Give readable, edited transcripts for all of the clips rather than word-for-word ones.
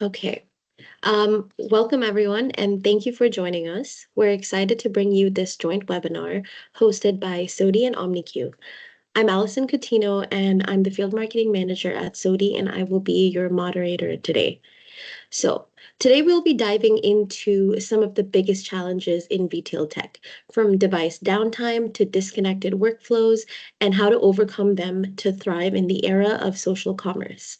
Okay. Welcome everyone, and thank you for joining us. We're excited to bring you this joint webinar hosted by SOTI and omniQ. I'm Allison Coutinho, and I'm the Field Marketing Manager at SOTI, and I will be your moderator today. So, today we'll be diving into some of the biggest challenges in retail tech, from device downtime to disconnected workflows, and how to overcome them to thrive in the era of social commerce.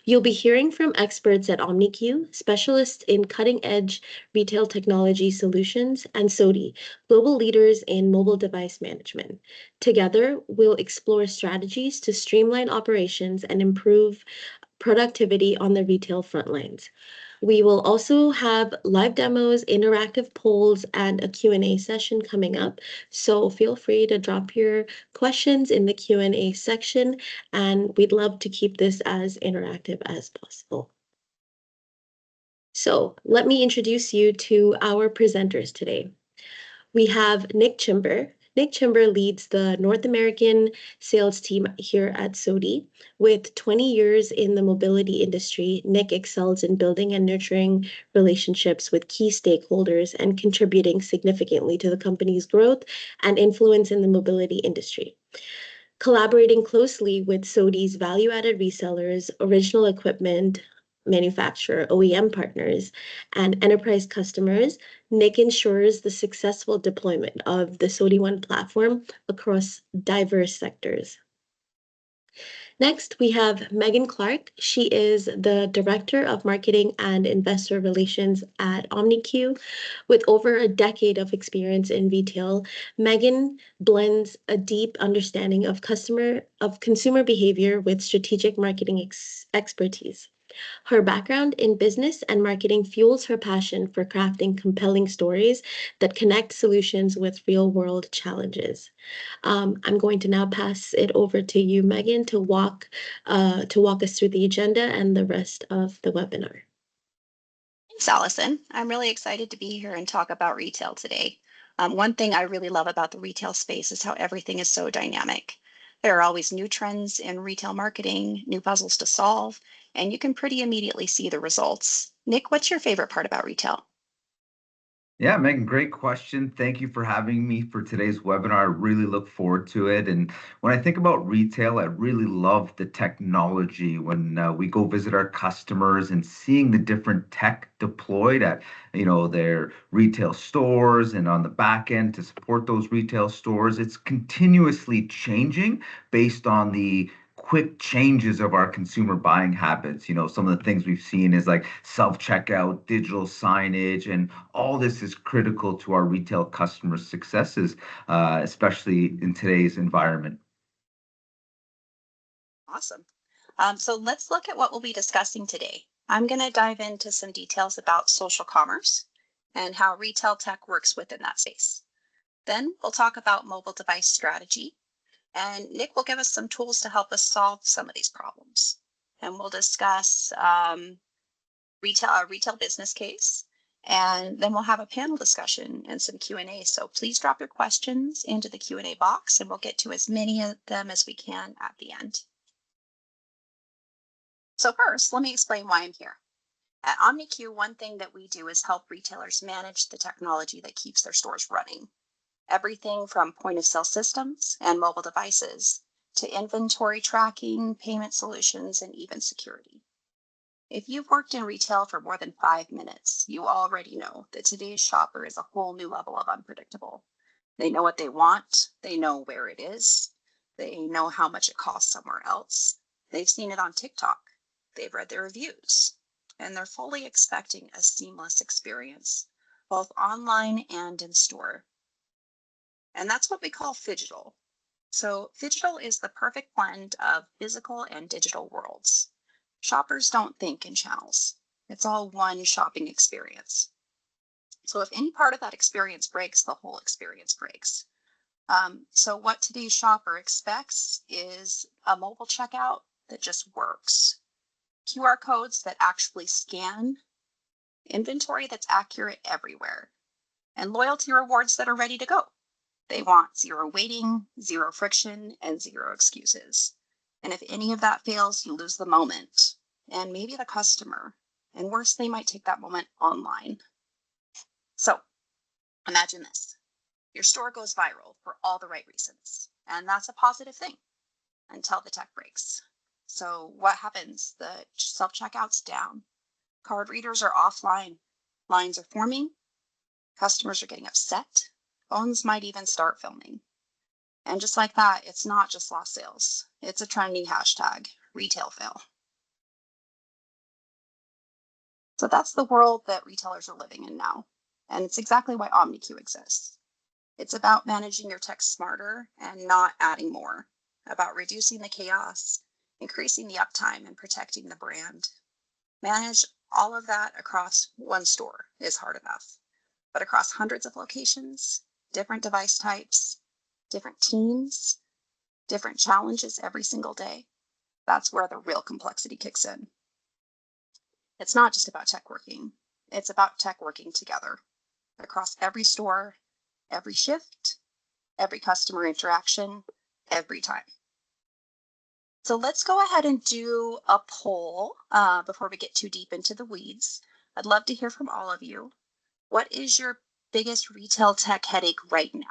You'll be hearing from experts at omniQ, specialists in cutting-edge retail technology solutions, and SOTI, global leaders in mobile device management. Together, we'll explore strategies to streamline operations and improve productivity on the retail front lines. We will also have live demos, interactive polls, and a Q&A session coming up. So feel free to drop your questions in the Q&A section, and we'd love to keep this as interactive as possible. So let me introduce you to our presenters today. We have Nick Cimbir. Nick Cimbir leads the North American sales team here at SOTI. With 20 years in the mobility industry, Nick excels in building and nurturing relationships with key stakeholders and contributing significantly to the company's growth and influence in the mobility industry. Collaborating closely with SOTI's value-added resellers, original equipment manufacturer, OEM partners, and enterprise customers, Nick ensures the successful deployment of the SOTI One platform across diverse sectors. Next, we have Megan Clark. She is the Director of Marketing and Investor Relations at omniQ. With over a decade of experience in retail, Megan blends a deep understanding of consumer behavior with strategic marketing expertise. Her background in business and marketing fuels her passion for crafting compelling stories that connect solutions with real-world challenges. I'm going to now pass it over to you, Megan, to walk us through the agenda and the rest of the webinar. Thanks, Allison. I'm really excited to be here and talk about retail today. One thing I really love about the retail space is how everything is so dynamic. There are always new trends in retail marketing, new puzzles to solve, and you can pretty immediately see the results. Nick, what's your favorite part about retail? Yeah, Megan, great question. Thank you for having me for today's webinar. I really look forward to it. And when I think about retail, I really love the technology when we go visit our customers and seeing the different tech deployed at, their retail stores and on the back end to support those retail stores. It's continuously changing based on the quick changes of our consumer buying habits. Some of the things we've seen is like self-checkout, digital signage, and all this is critical to our retail customer successes, especially in today's environment. Awesome. So let's look at what we'll be discussing today. I'm going to dive into some details about social commerce and how retail tech works within that space. Then we'll talk about mobile device strategy. And Nick will give us some tools to help us solve some of these problems. And we'll discuss retail business case. And then we'll have a panel discussion and some Q&A. So please drop your questions into the Q&A box and we'll get to as many of them as we can at the end. So first, let me explain why I'm here. At omniQ, one thing that we do is help retailers manage the technology that keeps their stores running. Everything from point of sale systems and mobile devices to inventory tracking, payment solutions, and even security. If you've worked in retail for more than 5 minutes, you already know that today's shopper is a whole new level of unpredictable. They know what they want, they know where it is, they know how much it costs somewhere else. They've seen it on TikTok, they've read the reviews, and they're fully expecting a seamless experience, both online and in store. And that's what we call phygital. So phygital is the perfect blend of physical and digital worlds. Shoppers don't think in channels. It's all one shopping experience. So if any part of that experience breaks, the whole experience breaks. So what today's shopper expects is a mobile checkout that just works. QR codes that actually scan, inventory that's accurate everywhere, and loyalty rewards that are ready to go. They want zero waiting, zero friction, and zero excuses. And if any of that fails, you lose the moment and maybe the customer And worse, they might take that moment online. So imagine this. Your store goes viral for all the right reasons. And that's a positive thing until the tech breaks. So what happens? The self-checkout's down. Card readers are offline. Lines are forming. Customers are getting upset. Phones might even start filming. And just like that, it's not just lost sales. It's a trending hashtag, retail fail. So that's the world that retailers are living in now. And it's exactly why omniQ exists. It's about managing your tech smarter and not adding more, about reducing the chaos, increasing the uptime, and protecting the brand. Manage all of that across one store is hard enough, but across hundreds of locations, different device types, different teams, different challenges every single day, that's where the real complexity kicks in. It's not just about tech working. It's about tech working together across every store, every shift, every customer interaction, every time. So let's go ahead and do a poll before we get too deep into the weeds. I'd love to hear from all of you. What is your biggest retail tech headache right now?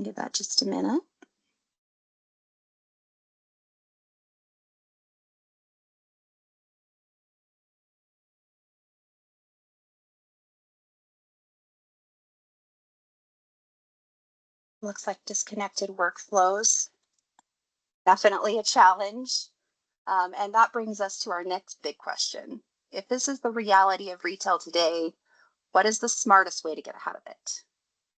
Give that just a minute. Looks like disconnected workflows. Definitely a challenge. And that brings us to our next big question. If this is the reality of retail today, what is the smartest way to get ahead of it?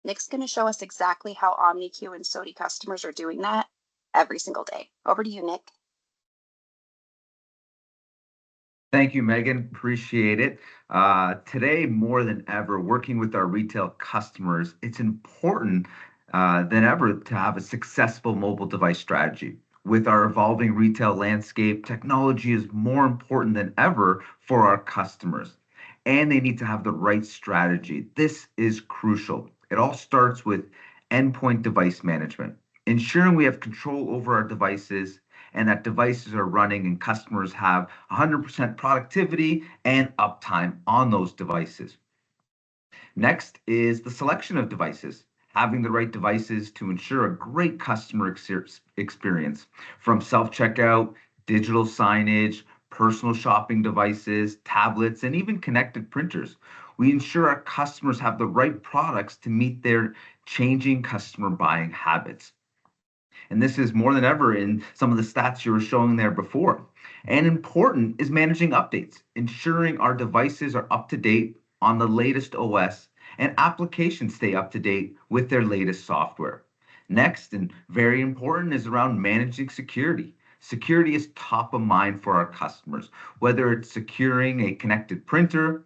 Nick's going to show us exactly how omniQ and SOTI customers are doing that every single day. Over to you, Nick. Thank you, Megan. Appreciate it. Today, more than ever, working with our retail customers, it's important than ever to have a successful mobile device strategy. With our evolving retail landscape, technology is more important than ever for our customers, and they need to have the right strategy. This is crucial. It all starts with endpoint device management, ensuring we have control over our devices and that devices are running and customers have 100% productivity and uptime on those devices. Next is the selection of devices, having the right devices to ensure a great customer experience from self-checkout, digital signage, personal shopping devices, tablets, and even connected printers. We ensure our customers have the right products to meet their changing customer buying habits. And this is more than ever in some of the stats you were showing there before. And important is managing updates, ensuring our devices are up to date on the latest OS and applications stay up to date with their latest software. Next, and very important, is around managing security. Security is top of mind for our customers, whether it's securing a connected printer,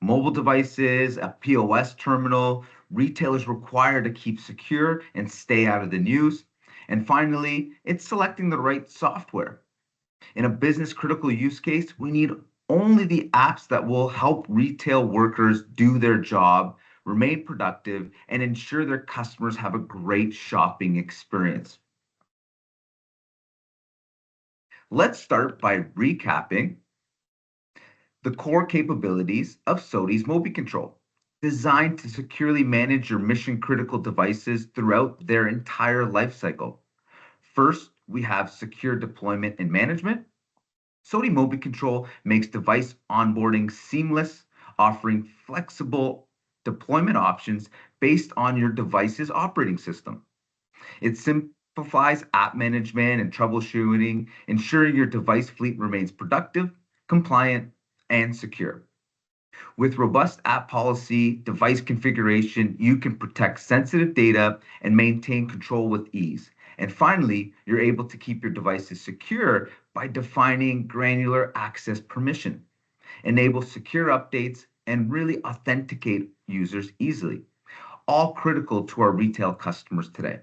mobile devices, a POS terminal. Retailers required to keep secure and stay out of the news. And finally, it's selecting the right software. In a business critical use case, we need only the apps that will help retail workers do their job, remain productive, and ensure their customers have a great shopping experience. Let's start by recapping the core capabilities of SOTI's Mobi Control, designed to securely manage your mission critical devices throughout their entire lifecycle. First, we have secure deployment and management. SOTI Mobi Control makes device onboarding seamless, offering flexible deployment options based on your device's operating system. It simplifies app management and troubleshooting, ensuring your device fleet remains productive, compliant, and secure. With robust app policy, device configuration, you can protect sensitive data and maintain control with ease. And finally, you're able to keep your devices secure by defining granular access permission, enable secure updates, and really authenticate users easily, all critical to our retail customers today.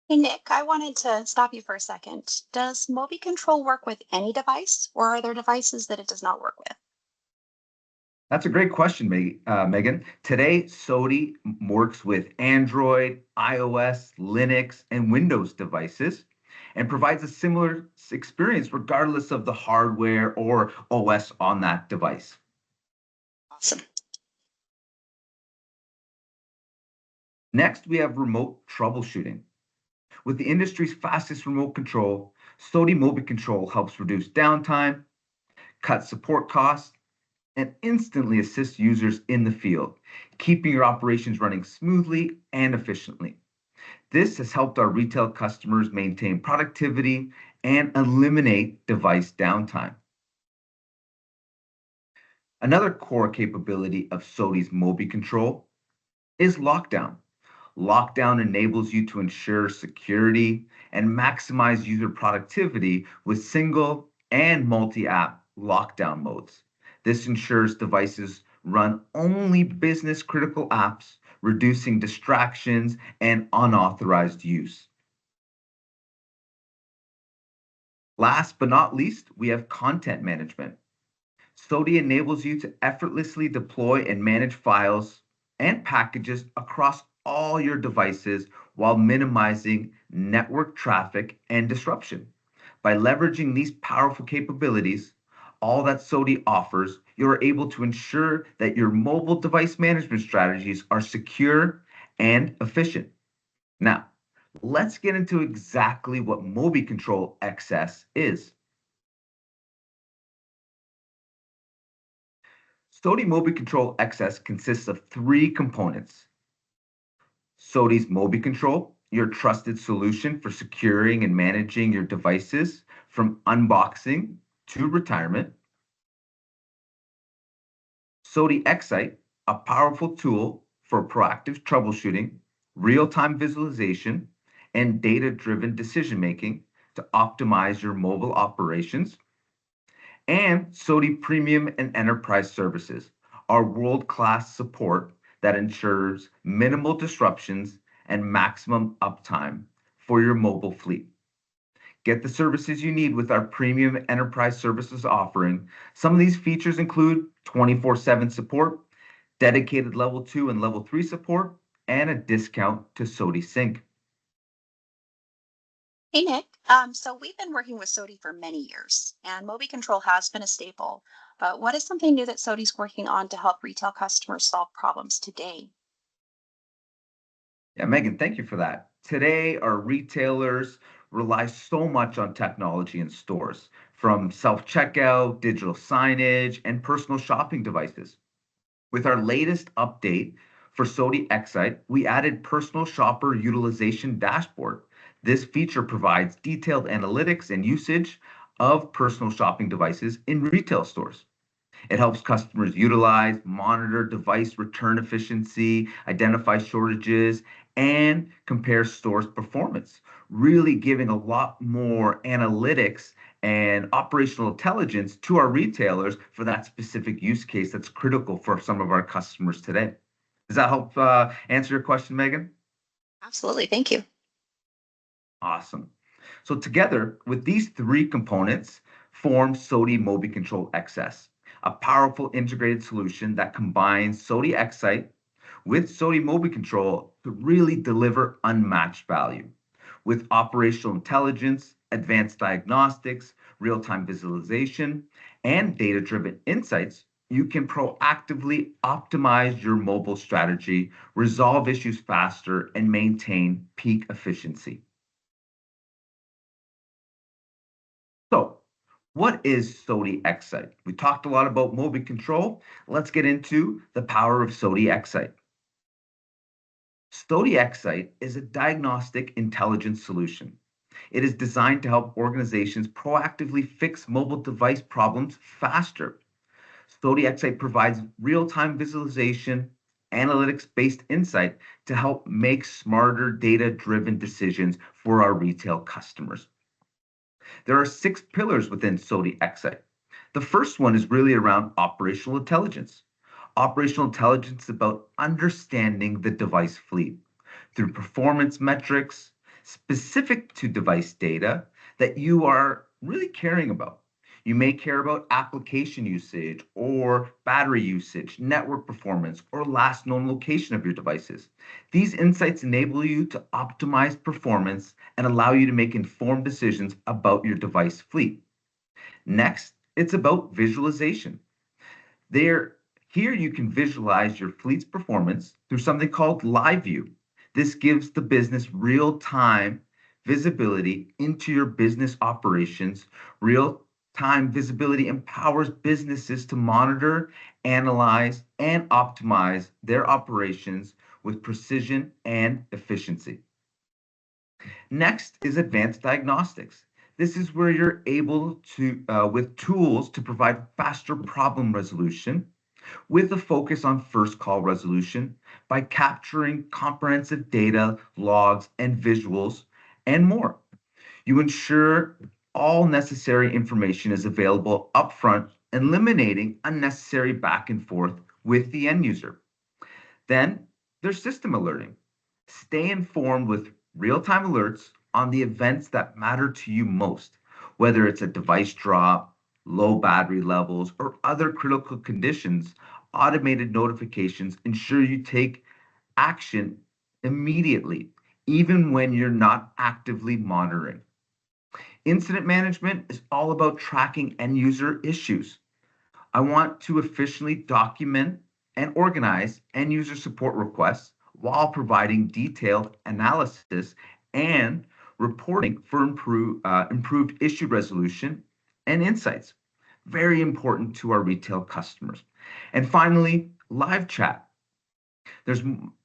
Hey, Nick, I wanted to stop you for a second. Does Mobi Control work with any device, or are there devices that it does not work with? That's a great question, Megan. Today, SOTI works with Android, iOS, Linux, and Windows devices and provides a similar experience regardless of the hardware or OS on that device. Awesome. Next, we have remote troubleshooting. With the industry's fastest remote control, SOTI Mobi Control helps reduce downtime, cut support costs, and instantly assist users in the field, keeping your operations running smoothly and efficiently. This has helped our retail customers maintain productivity and eliminate device downtime. Another core capability of SOTI's Mobi Control is lockdown. Lockdown enables you to ensure security and maximize user productivity with single and multi-app lockdown modes. This ensures devices run only business critical apps, reducing distractions and unauthorized use. Last but not least, we have content management. SOTI enables you to effortlessly deploy and manage files and packages across all your devices while minimizing network traffic and disruption. By leveraging these powerful capabilities, all that SOTI offers, you're able to ensure that your mobile device management strategies are secure and efficient. Now, let's get into exactly what Mobi Control XS is. SOTI Mobi Control XS consists of three components. SOTI's Mobi Control, your trusted solution for securing and managing your devices from unboxing to retirement. SOTI Excite, a powerful tool for proactive troubleshooting, real-time visualization, and data-driven decision-making to optimize your mobile operations. And SOTI Premium and Enterprise Services, our world-class support that ensures minimal disruptions and maximum uptime for your mobile fleet. Get the services you need with our Premium Enterprise Services offering. Some of these features include 24/7 support, dedicated level 2 and level 3 support, and a discount to SOTI Sync. Hey, Nick. So we've been working with SOTI for many years, and Mobi Control has been a staple. But what is something new that SOTI's working on to help retail customers solve problems today? Yeah, Megan, thank you for that. Today, our retailers rely so much on technology in stores, from self-checkout, digital signage, and personal shopping devices. With our latest update for SOTI Excite, we added personal shopper utilization dashboard. This feature provides detailed analytics and usage of personal shopping devices in retail stores. It helps customers utilize, monitor device return efficiency, identify shortages, and compare stores' performance, really giving a lot more analytics and operational intelligence to our retailers for that specific use case that's critical for some of our customers today. Does that help answer your question, Megan? Absolutely. Thank you. Awesome. So together with these three components form SOTI Mobi Control XS, a powerful integrated solution that combines SOTI Excite with SOTI Mobi Control to really deliver unmatched value. With operational intelligence, advanced diagnostics, real-time visualization, and data-driven insights, you can proactively optimize your mobile strategy, resolve issues faster, and maintain peak efficiency. So, what is SOTI Excite? We talked a lot about Mobi Control. Let's get into the power of SOTI Excite. SOTI Excite is a diagnostic intelligence solution. It is designed to help organizations proactively fix mobile device problems faster. SOTI Excite provides real-time visualization, analytics-based insight to help make smarter data-driven decisions for our retail customers. There are 6 pillars within SOTI Excite. The first one is really around operational intelligence. Operational intelligence is about understanding the device fleet through performance metrics specific to device data that you are really caring about. You may care about application usage or battery usage, network performance, or last known location of your devices. These insights enable you to optimize performance and allow you to make informed decisions about your device fleet. Next, it's about visualization. There, here you can visualize your fleet's performance through something called Live View. This gives the business real-time visibility into your business operations. Real-time visibility empowers businesses to monitor, analyze, and optimize their operations with precision and efficiency. Next is advanced diagnostics. This is where you're able to, with tools to provide faster problem resolution with a focus on first call resolution by capturing comprehensive data, logs, and visuals, and more. You ensure all necessary information is available upfront, eliminating unnecessary back and forth with the end user. Then there's system alerting. Stay informed with real time alerts on the events that matter to you most, whether it's a device drop, low battery levels, or other critical conditions. Automated notifications ensure you take action immediately, even when you're not actively monitoring. Incident management is all about tracking end user issues. I want to efficiently document and organize end user support requests while providing detailed analysis and reporting for improved issue resolution and insights. Very important to our retail customers. And finally, live chat. There's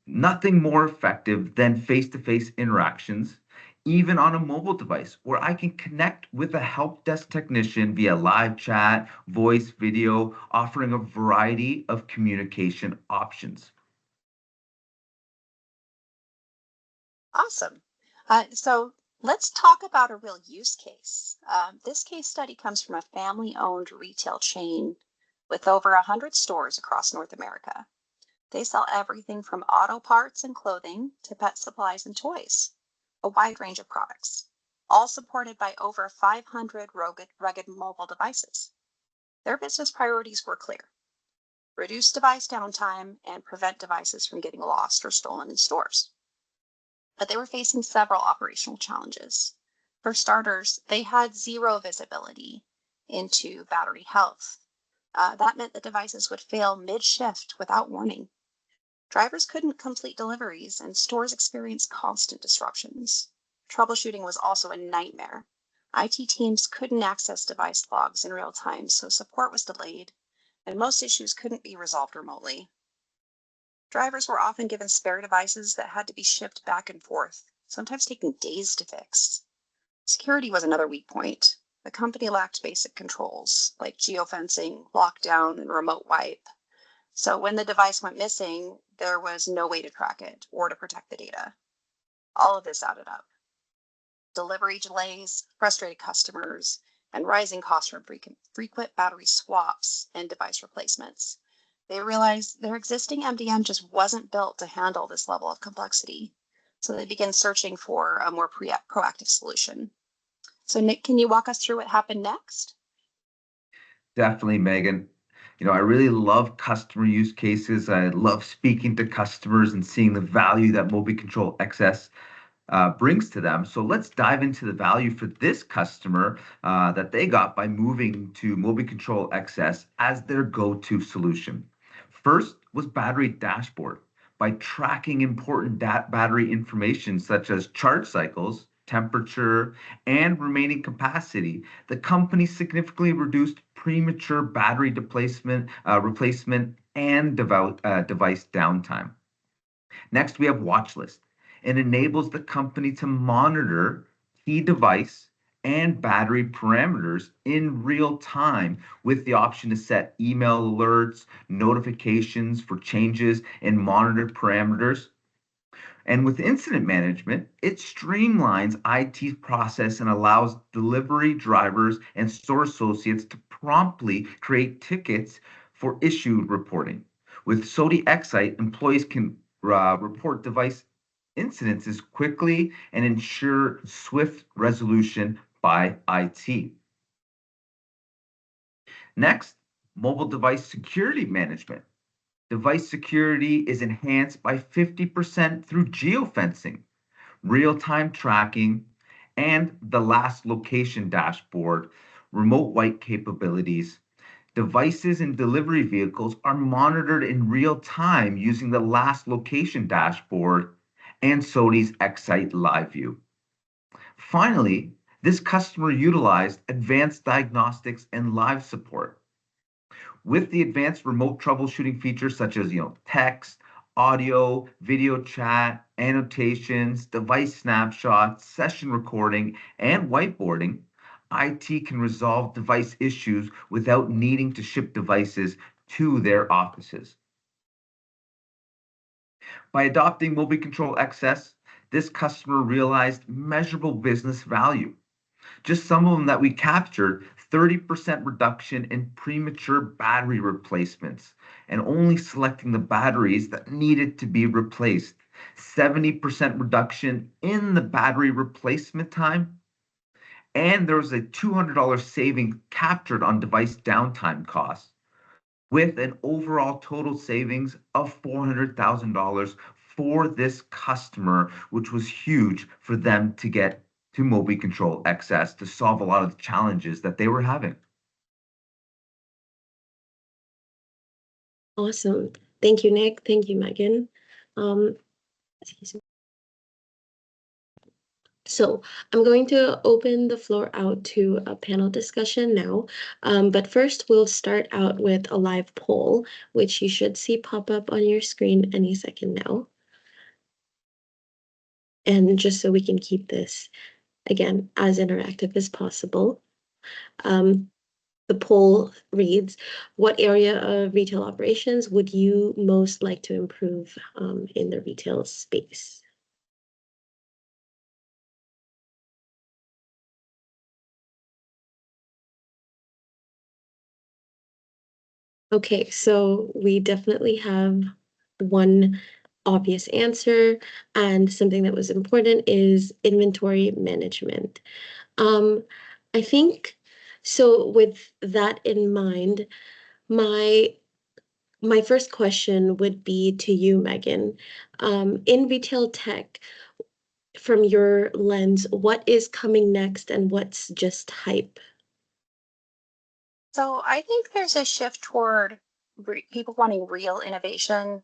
nothing more effective than face-to-face interactions, even on a mobile device, where I can connect with a help desk technician via live chat, voice, video, offering a variety of communication options. Awesome. So let's talk about a real use case. This case study comes from a family-owned retail chain with over 100 stores across North America. They sell everything from auto parts and clothing to pet supplies and toys, a wide range of products, all supported by over 500 rugged mobile devices. Their business priorities were clear: reduce device downtime and prevent devices from getting lost or stolen in stores. But they were facing several operational challenges. For starters, they had zero visibility into battery health. That meant that devices would fail mid-shift without warning. Drivers couldn't complete deliveries, and stores experienced constant disruptions. Troubleshooting was also a nightmare. IT teams couldn't access device logs in real time, so support was delayed, and most issues couldn't be resolved remotely. Drivers were often given spare devices that had to be shipped back and forth, sometimes taking days to fix. Security was another weak point. The company lacked basic controls like geofencing, lockdown, and remote wipe. So when the device went missing, there was no way to track it or to protect the data. All of this added up. Delivery delays, frustrated customers, and rising costs from frequent battery swaps and device replacements. They realized their existing MDM just wasn't built to handle this level of complexity. So they began searching for a more proactive solution. So Nick, can you walk us through what happened next? Definitely, Megan. I really love customer use cases. I love speaking to customers and seeing the value that Mobi Control XS brings to them. So let's dive into the value for this customer that they got by moving to Mobi Control XS as their go-to solution. First was battery dashboard. By tracking important battery information such as charge cycles, temperature, and remaining capacity, the company significantly reduced premature battery replacement and device downtime. Next, we have watch list. It enables the company to monitor key device and battery parameters in real time with the option to set email alerts, notifications for changes in monitored parameters. And with incident management, it streamlines IT process and allows delivery drivers and store associates to promptly create tickets for issue reporting. With SOTI Excite, employees can report device incidences quickly and ensure swift resolution by IT. Next, mobile device security management. Device security is enhanced by 50% through geofencing, real-time tracking, and the last location dashboard, remote white capabilities. Devices in delivery vehicles are monitored in real time using the last location dashboard and SOTI's Excite Live View. Finally, this customer utilized advanced diagnostics and live support. With the advanced remote troubleshooting features such as text, audio, video chat, annotations, device snapshots, session recording, and whiteboarding, IT can resolve device issues without needing to ship devices to their offices. By adopting Mobi Control XS, this customer realized measurable business value. Just some of them that we captured: 30% reduction in premature battery replacements and only selecting the batteries that needed to be replaced, 70% reduction in the battery replacement time, and there was a $200 saving captured on device downtime costs, with an overall total savings of $400,000 for this customer, which was huge for them to get to Mobi Control XS to solve a lot of the challenges that they were having. Awesome. Thank you, Nick. Thank you, Megan. Excuse me. So I'm going to open the floor out to a panel discussion now. But first, we'll start out with a live poll, which you should see pop up on your screen any second now. And just so we can keep this, again, as interactive as possible. The poll reads, what area of retail operations would you most like to improve in the retail space? Okay, so we definitely have one obvious answer, and something that was important is inventory management. I think so. With that in mind, my my first question would be to you, Megan. In retail tech, from your lens, what is coming next and what's just hype? So I think there's a shift toward people wanting real innovation.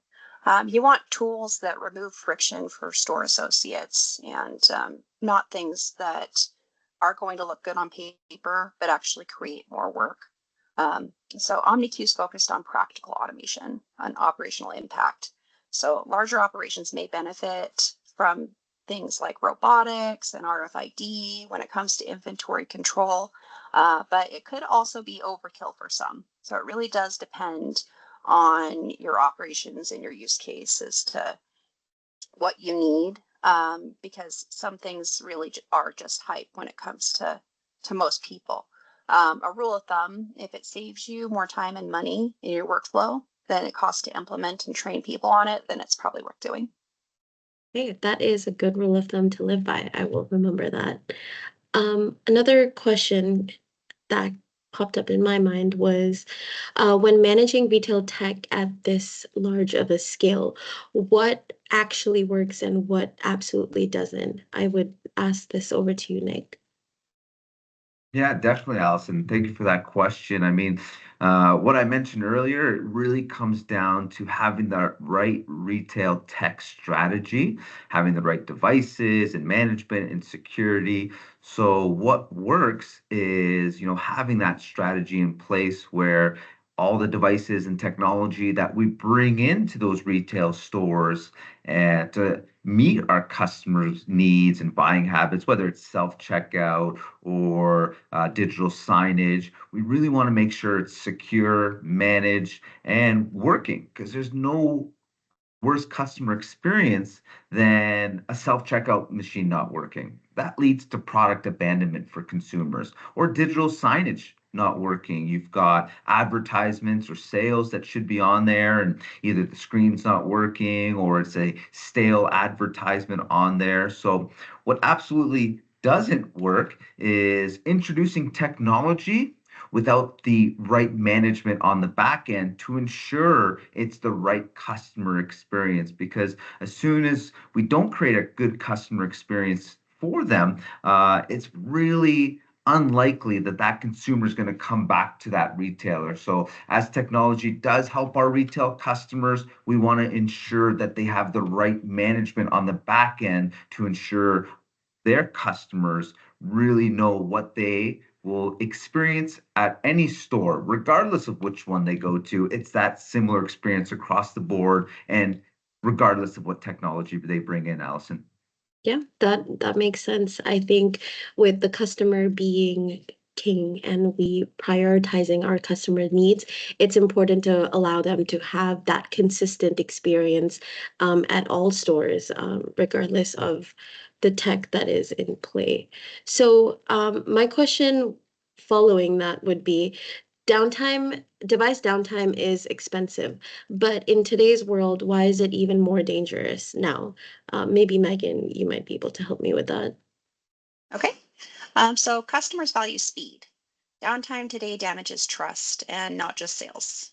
You want tools that remove friction for store associates and not things that are going to look good on paper, but actually create more work. So omniQ is focused on practical automation and operational impact. So larger operations may benefit from things like robotics and RFID when it comes to inventory control, but it could also be overkill for some. So it really does depend on your operations and your use case as to what you need, because some things really are just hype when it comes to most people. A rule of thumb: if it saves you more time and money in your workflow than it costs to implement and train people on it, then it's probably worth doing. Hey, that is a good rule of thumb to live by. I will remember that. Another question that popped up in my mind was, when managing retail tech at this large of a scale, what actually works and what absolutely doesn't? I would ask this over to you, Nick. Yeah, definitely, Allison. Thank you for that question. I mean, what I mentioned earlier, it really comes down to having the right retail tech strategy, having the right devices and management and security. So what works is, having that strategy in place where all the devices and technology that we bring into those retail stores and to meet our customers' needs and buying habits, whether it's self-checkout or digital signage. We really want to make sure it's secure, managed, and working, because there's no worse customer experience than a self-checkout machine not working. That leads to product abandonment for consumers, or digital signage not working. You've got advertisements or sales that should be on there, and either the screen's not working or it's a stale advertisement on there. So, what absolutely doesn't work is introducing technology without the right management on the back end to ensure it's the right customer experience. Because as soon as we don't create a good customer experience for them, it's really unlikely that that consumer is going to come back to that retailer. So as technology does help our retail customers, we want to ensure that they have the right management on the back end to ensure their customers really know what they will experience at any store, regardless of which one they go to. It's that similar experience across the board and regardless of what technology they bring in, Allison. Yeah, that makes sense. I think with the customer being king and we prioritizing our customer needs, it's important to allow them to have that consistent experience at all stores, regardless of the tech that is in play. So, my question following that would be, device downtime is expensive, but in today's world, why is it even more dangerous now? Maybe Megan, you might be able to help me with that. Okay. So customers value speed. Downtime today damages trust and not just sales.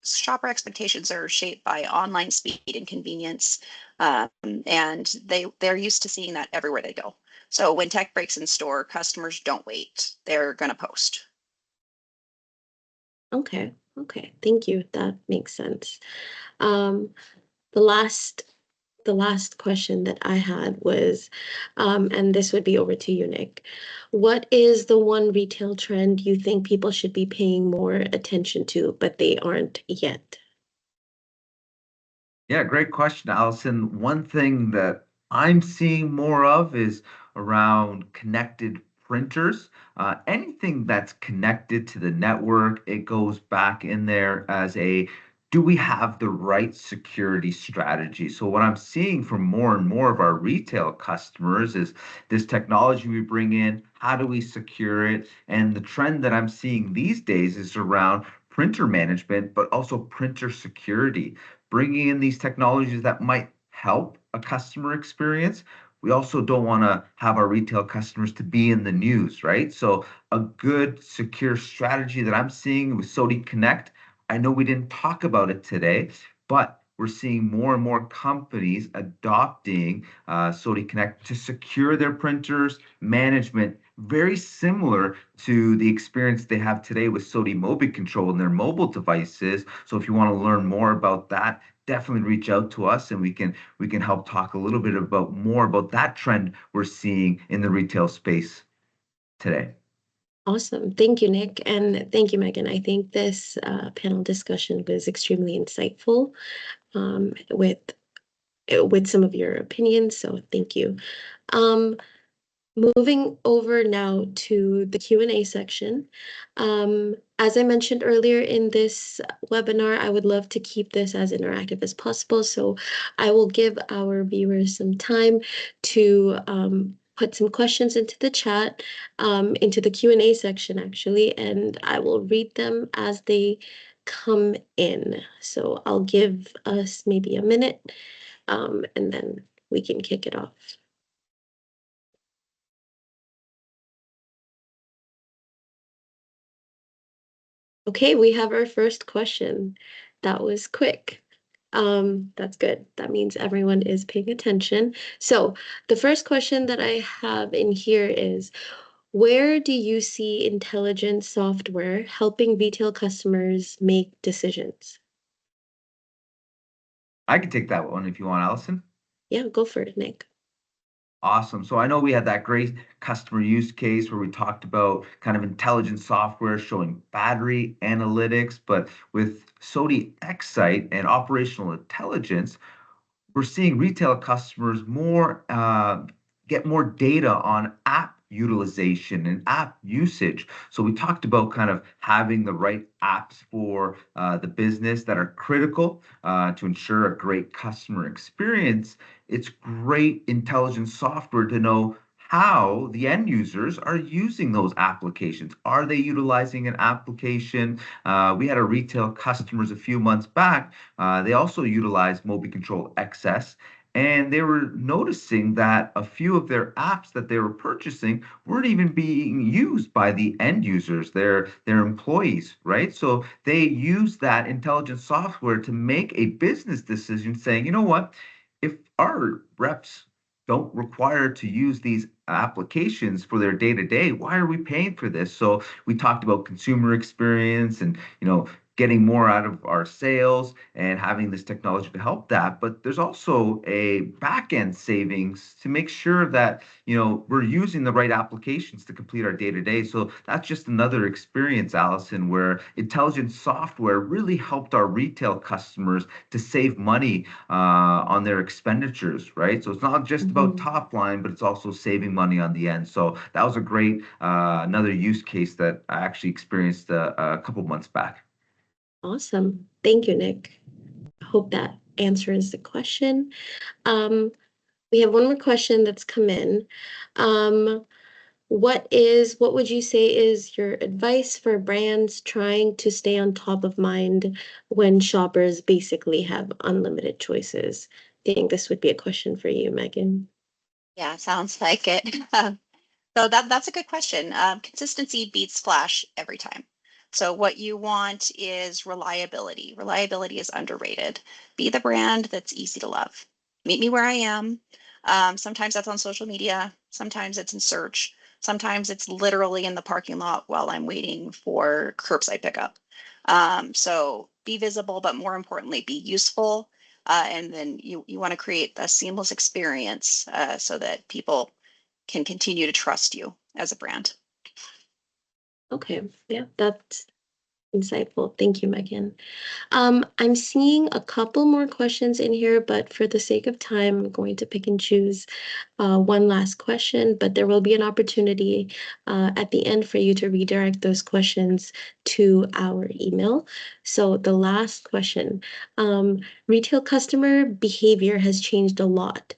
Shopper expectations are shaped by online speed and convenience, and they're used to seeing that everywhere they go. So when tech breaks in store, customers don't wait; they're gonna post. Okay, okay, thank you. That makes sense. Um, the last the last question that I had was, and this would be over to you, Nick. What is the one retail trend you think people should be paying more attention to, but they aren't yet? Yeah, great question, Allison. One thing that I'm seeing more of is around connected printers. Anything that's connected to the network, it goes back in there as a do we have the right security strategy? So, what I'm seeing from more and more of our retail customers is this technology we bring in, how do we secure it? And the trend that I'm seeing these days is around printer management, but also printer security, bringing in these technologies that might help a customer experience. We also don't want to have our retail customers to be in the news, right? So a good secure strategy that I'm seeing with SOTI Connect, I know we didn't talk about it today, but we're seeing more and more companies adopting SOTI Connect to secure their printers, management, very similar to the experience they have today with SOTI Mobi Control in their mobile devices. So if you want to learn more about that, definitely reach out to us and we can help talk a little bit about more about that trend we're seeing in the retail space today. Awesome. Thank you, Nick. And thank you, Megan. I think this panel discussion was extremely insightful with some of your opinions. So thank you. Um, Moving over now to the Q&A section. As I mentioned earlier in this webinar, I would love to keep this as interactive as possible. So I will give our viewers some time to put some questions into the chat, into the Q&A section actually, and I will read them as they come in. So I'll give us maybe a minute, and then we can kick it off. Okay, we have our first question. That was quick. That's good. That means everyone is paying attention. So the first question that I have in here is, where do you see intelligent software helping retail customers make decisions? I can take that one if you want, Allison. Yeah, go for it, Nick. Awesome. So I know we had that great customer use case where we talked about kind of intelligent software showing battery analytics, but with SOTI Excite and operational intelligence, we're seeing retail customers more get more data on app utilization and app usage. So we talked about kind of having the right apps for the business that are critical to ensure a great customer experience. It's great intelligent software to know how the end users are using those applications. Are they utilizing an application? We had a retail customers a few months back. They also utilize Mobi Control XS, and they were noticing that a few of their apps that they were purchasing weren't even being used by the end users, their employees, right? So they use that intelligent software to make a business decision saying, you know what, if our reps don't require to use these applications for their day to day, why are we paying for this? So we talked about consumer experience and, getting more out of our sales and having this technology to help that. But there's also a back end savings to make sure that, we're using the right applications to complete our day to day. So that's just another experience, Allison, where intelligent software really helped our retail customers to save money on their expenditures, right? So it's not just about Mhm. top line, but it's also saving money on the end. So that was a great another use case that I actually experienced a couple months back. Awesome. Thank you, Nick. I hope that answers the question. Um, we have one more question that's come in. Um, what would you say is your advice for brands trying to stay on top of mind when shoppers basically have unlimited choices? I think this would be a question for you, Megan. Yeah, sounds like it. So that's a good question. Consistency beats flash every time. So what you want is reliability. Reliability is underrated. Be the brand that's easy to love. Meet me where I am. Sometimes that's on social media. Sometimes it's in search. Sometimes it's literally in the parking lot while I'm waiting for curbside pickup. So be visible, but more importantly, be useful. And then you want to create a seamless experience so that people can continue to trust you as a brand. Okay, yeah, that's insightful. Thank you, Megan. I'm seeing a couple more questions in here, but for the sake of time, I'm going to pick and choose one last question, but there will be an opportunity at the end for you to redirect those questions to our email. So the last question, retail customer behavior has changed a lot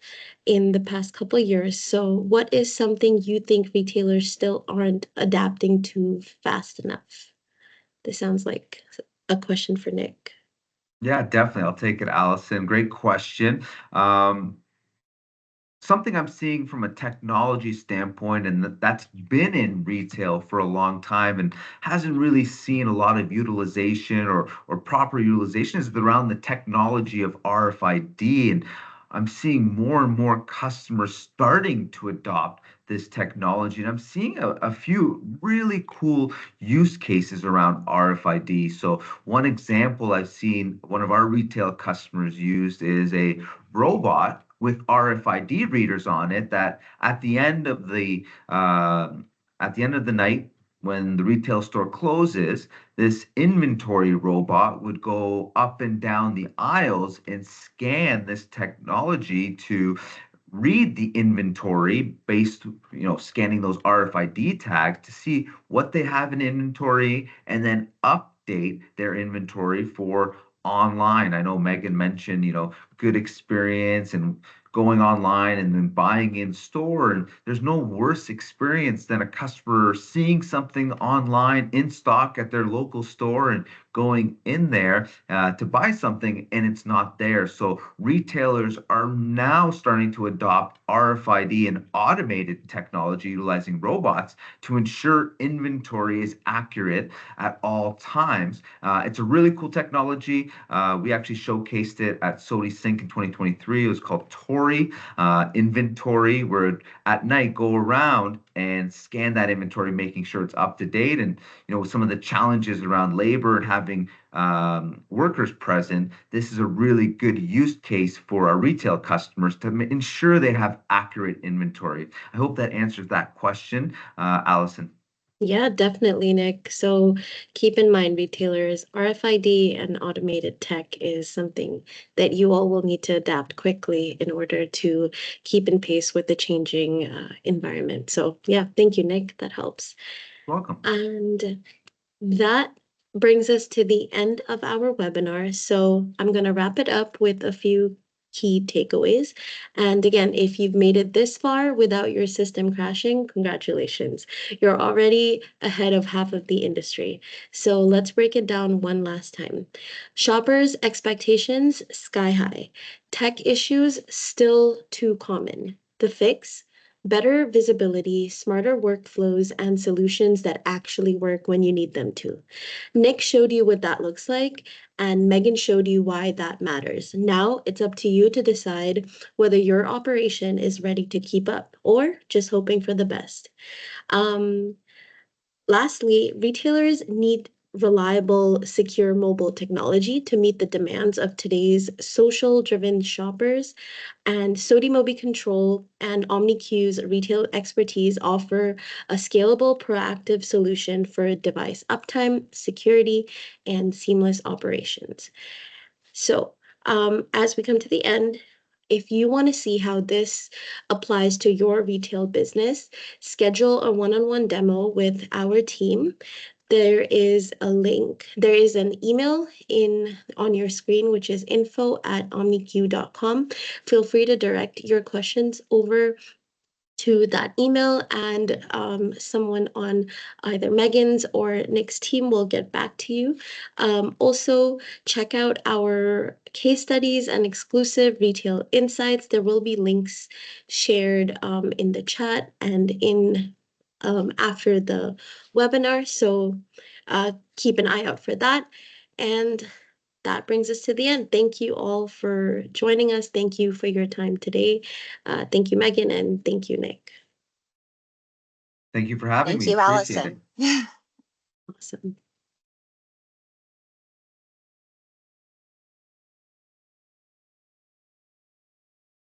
in the past couple years. So what is something you think retailers still aren't adapting to fast enough? This sounds like a question for Nick. Yeah, definitely. I'll take it, Allison. Great question. Um, Something I'm seeing from a technology standpoint, and that's been in retail for a long time and hasn't really seen a lot of utilization or proper utilization, is around the technology of RFID. And I'm seeing more and more customers starting to adopt this technology. And I'm seeing a few really cool use cases around RFID. So one example I've seen one of our retail customers used is a robot with RFID readers on it that at the end of the night when the retail store closes, this inventory robot would go up and down the aisles and scan this technology to read the inventory based, scanning those RFID tags to see what they have in inventory and then update their inventory for online. I know Megan mentioned, good experience and going online and then buying in store. And there's no worse experience than a customer seeing something online in stock at their local store and going in there to buy something and it's not there. So retailers are now starting to adopt RFID and automated technology utilizing robots to ensure inventory is accurate at all times. It's a really cool technology. We actually showcased it at SOTI Sync in 2023. It was called Tori Inventory, where at night go around and scan that inventory, making sure it's up to date. And with some of the challenges around labor and having workers present, this is a really good use case for our retail customers to ensure they have accurate inventory. I hope that answers that question, Allison. Yeah, definitely, Nick. So keep in mind, retailers, RFID and automated tech is something that you all will need to adapt quickly in order to keep in pace with the changing environment. So yeah, thank you, Nick. That helps. Welcome. And that brings us to the end of our webinar. So I'm going to wrap it up with a few key takeaways. And again, if you've made it this far without your system crashing, congratulations. You're already ahead of half of the industry. So let's break it down one last time. Shoppers' expectations sky high. Tech issues still too common. The fix? Better visibility, smarter workflows, and solutions that actually work when you need them to. Nick showed you what that looks like, and Megan showed you why that matters. Now it's up to you to decide whether your operation is ready to keep up or just hoping for the best. Um, Lastly, retailers need reliable, secure mobile technology to meet the demands of today's social-driven shoppers. And SOTI Mobi Control and omniQ's retail expertise offer a scalable, proactive solution for device uptime, security, and seamless operations. So, as we come to the end, if you want to see how this applies to your retail business, schedule a one-on-one demo with our team. There is a link. There is an email in on your screen, which is info@omniq.com. Feel free to direct your questions over to that email, and someone on either Megan's or Nick's team will get back to you. Also, check out our case studies and exclusive retail insights. There will be links shared in the chat and in after the webinar. So keep an eye out for that. And that brings us to the end. Thank you all for joining us. Thank you for your time today. Thank you, Megan, and thank you, Nick. Thank you for having Thank me. you, Appreciate it. Allison. Awesome.